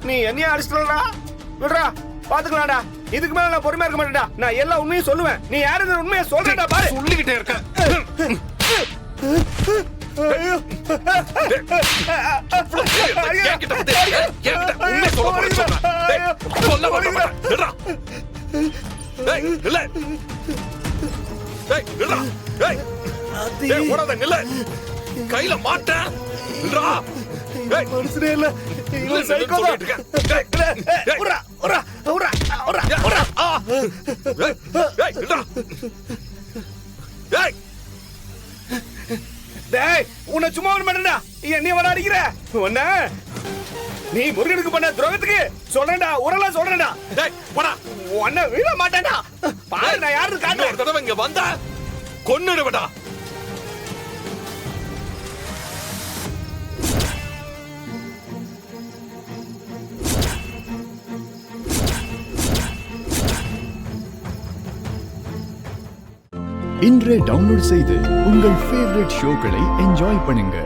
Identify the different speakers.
Speaker 1: நீ என்னைய அடிச்சிட்டா விடுறா, பாத்துக்கலாம்டா. இதுக்கு மேல நான் பொறுமையா இருக்க மாட்டேன்டா. நான் எல்லா உண்மையும் சொல்லுவேன். நீ யாருன்னு உண்மையை சொல்றேன்டா பாரு.
Speaker 2: சொல்லிக்கிட்டே இருக்க.
Speaker 1: ஐயோ.
Speaker 2: என்கிட்ட வந்து, என்கிட்ட உண்மையை சொல்ல போறேன்னு சொல்றேன். டேய், சொல்ல மாட்டேன். விடுறா. டேய், நில்லு. டேய், நில்லுடா. டேய், டேய், ஓடாத, நில்லு. கையில மாட்டேன். நில்லுடா. டேய்,
Speaker 1: மனுஷனே இல்ல. இவன் சைக்கோ தான்.
Speaker 2: சொல்லிட்டு இருக்கேன். டேய், டேய்.
Speaker 1: உர்ரா, உர்ரா, உர்ரா, உர்ரா, உர்ரா.
Speaker 2: டேய், டேய், நில்லுடா. டேய்,
Speaker 1: டேய், உன்னை சும்மா விட மாட்டேன்டா. என்னைய வர அடிக்கிற உன்ன? நீ முருகனுக்கு பண்ண துரோகத்துக்கு சொல்றேன்டா, உரலாம் சொல்றேன்டா.
Speaker 2: டேய், போடா.
Speaker 1: உன்னை விட மாட்டேன்டா. பாரு, நான் யாருன்னு
Speaker 2: இன்னொரு
Speaker 1: காட்டுறேன்.
Speaker 2: தடவை இங்க வந்தா கொன்னுடுவேடா.
Speaker 3: இன்றே டவுன்லோட் செய்து உங்கள் ஃபேவரட் ஷோக்களை என்ஜாய் பண்ணுங்க.